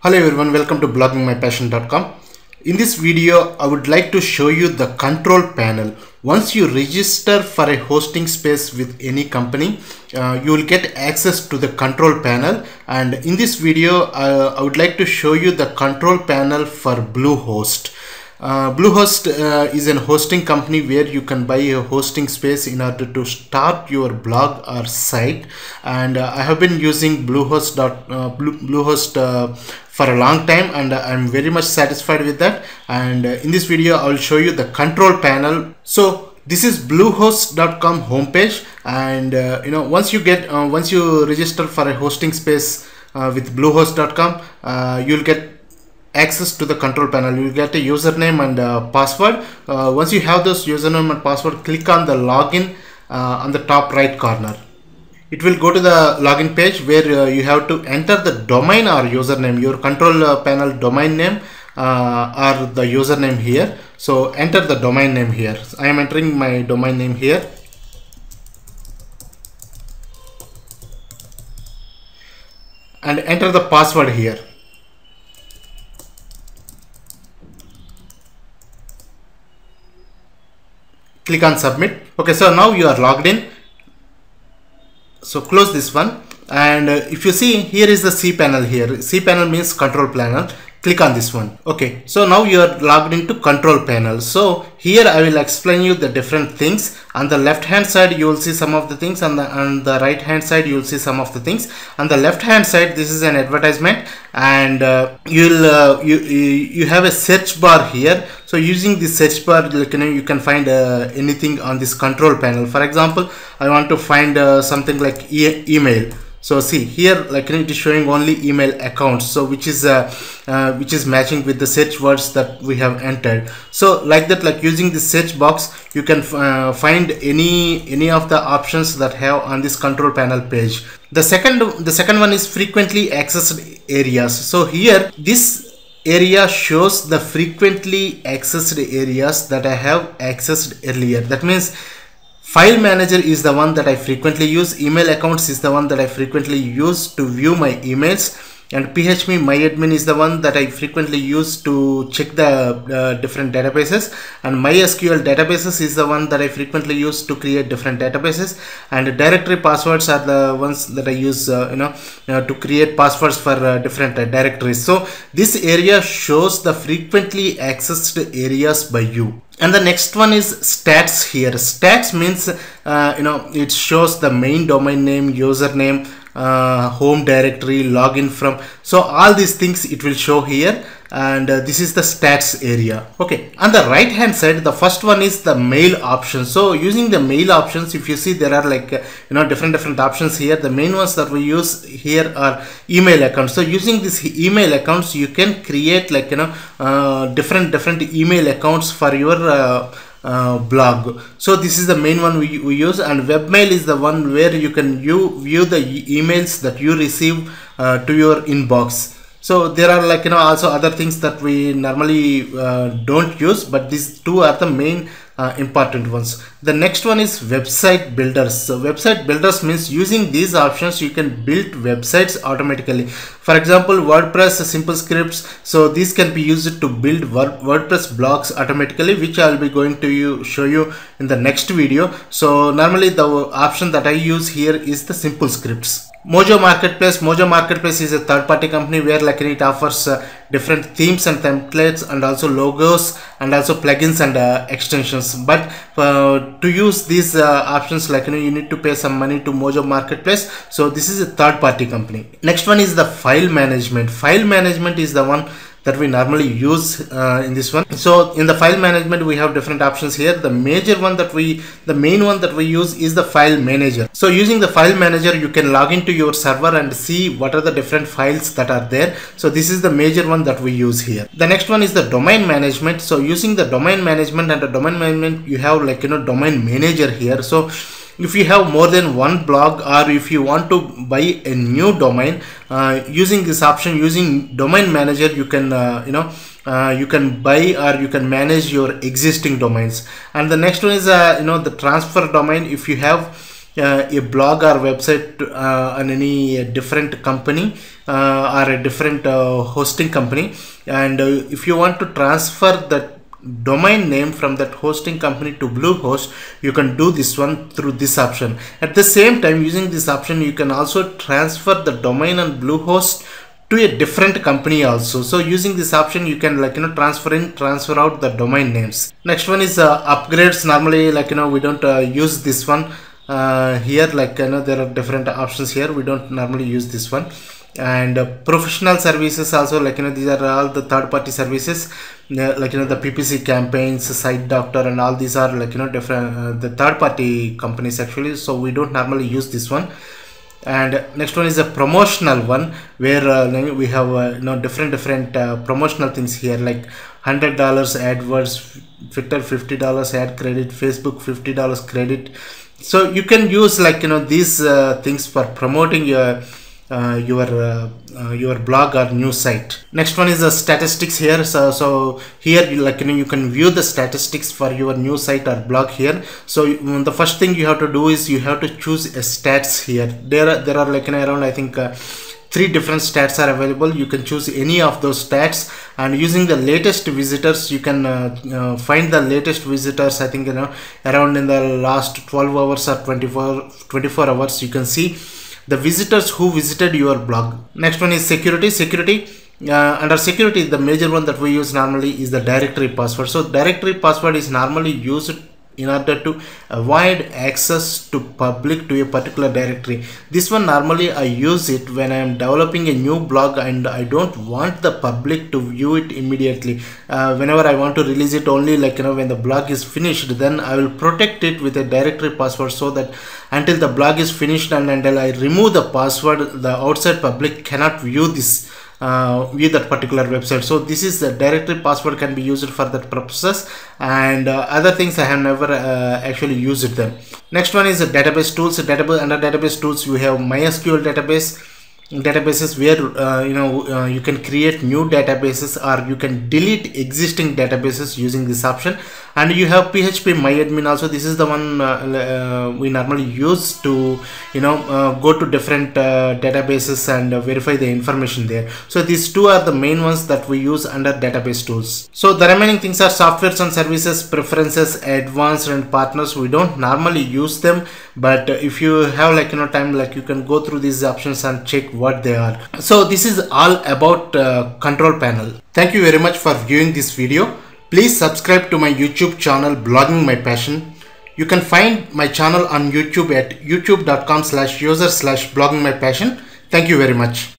Hello everyone, welcome to bloggingmypassion.com. In this video, I would like to show you the control panel. Once you register for a hosting space with any company, you will get access to the control panel. And in this video, I would like to show you the control panel for Bluehost. Bluehost is a hosting company where you can buy a hosting space in order to start your blog or site, and I have been using Bluehost for a long time, and I'm very much satisfied with that. And in this video I will show you the control panel. So this is bluehost.com homepage, and once you register for a hosting space with bluehost.com, you'll get access to the control panel. You will get a username and password. Once you have those username and password, click on the login on the top right corner. It will go to the login page where you have to enter the domain or username, your control panel domain name or the username here. So enter the domain name here. I am entering my domain name here. And enter the password here. Click on submit. Okay, so now you are logged in. So close this one, and if you see, here is the C panel here. C panel means control panel. Click on this one. Okay, so now you are logged into control panel. So here I will explain you the different things. On the left hand side you will see some of the things, on the right hand side you will see some of the things. On the left hand side, this is an advertisement, and you have a search bar here. So using this search bar, you can find anything on this control panel. For example, I want to find something like email. So see here, it is showing only email accounts, so which is matching with the search words that we have entered. So like that, using the search box, you can find any of the options that have on this control panel page. The second one is frequently accessed areas. So here this area shows the frequently accessed areas that I have accessed earlier. That means file manager is the one that I frequently use, email accounts is the one that I frequently use to view my emails, and php myadmin is the one that I frequently use to check the different databases, and mysql databases is the one that I frequently use to create different databases, and directory passwords are the ones that I use to create passwords for different directories. So this area shows the frequently accessed areas by you. And the next one is stats here. Stats means it shows the main domain name, username, home directory, login from. So all these things it will show here, and this is the stats area. Okay, on the right hand side, the first one is the mail option. So using the mail options, if you see, there are different options here. The main ones that we use here are email accounts. So using this email accounts, you can create different email accounts for your blog. So this is the main one we use, and webmail is the one where you can view the emails that you receive to your inbox. So there are also other things that we normally don't use, but these two are the main important ones. The next one is website builders. So website builders means using these options you can build websites automatically. For example, WordPress simple scripts. So these can be used to build WordPress blogs automatically, which I will be going to show you in the next video. So normally the option that I use here is the simple scripts. Mojo Marketplace is a third-party company where it offers different themes and templates, and also logos, and also plugins and extensions. But to use these options, you need to pay some money to Mojo Marketplace. So this is a third-party company. Next one is the file management. File management is the one that we normally use in this one. So in the file management, we have different options here. The main one that we use is the file manager. So using the file manager, you can log into your server and see what are the different files that are there. So this is the major one that we use here. The next one is the domain management. So using the domain management, you have domain manager here. So if you have more than one blog, or if you want to buy a new domain, using this option, using domain manager, you can you can buy or you can manage your existing domains. And the next one is the transfer domain. If you have a blog or website on any different company or a different hosting company, and if you want to transfer that domain name from that hosting company to Bluehost, you can do this one through this option. At the same time, using this option, you can also transfer the domain on Bluehost to a different company also. So using this option, you can transfer in, transfer out the domain names. Next one is upgrades. Normally, we don't use this one here. There are different options here. We don't normally use this one. And professional services also, these are all the third-party services, the PPC campaigns, site doctor, and all these are different the third-party companies actually. So we don't normally use this one. And next one is a promotional one, where we have different promotional things here, like $100 AdWords, Twitter $50 ad credit, Facebook $50 credit. So you can use these things for promoting your blog or news site. Next one is the statistics here. So here you can view the statistics for your news site or blog here. So the first thing you have to do is you have to choose a stats here. There are around, I think, 3 different stats are available. You can choose any of those stats, and using the latest visitors, you can find the latest visitors. I think around in the last 12 hours or 24 hours, you can see the visitors who visited your blog. Next one is security. Under security, the major one that we use normally is the directory password. So directory password is normally used in order to avoid access to public to a particular directory. This one normally I use it when I am developing a new blog and I don't want the public to view it immediately. Whenever I want to release it only when the blog is finished, then I will protect it with a directory password, so that until the blog is finished and until I remove the password, the outside public cannot view this view that particular website. So this is the directory password can be used for that purposes, and other things I have never actually used them. Next one is the database tools. Under database tools, you have MySQL databases where you can create new databases, or you can delete existing databases using this option. And you have PHP MyAdmin also. This is the one we normally use to go to different databases and verify the information there. So these two are the main ones that we use under database tools. So the remaining things are softwares and services, preferences, advanced, and partners. We don't normally use them, but if you have time, you can go through these options and check what they are. So this is all about control panel. Thank you very much for viewing this video. Please subscribe to my YouTube channel, Blogging My Passion. You can find my channel on YouTube at youtube.com/user/bloggingmypassion. Thank you very much.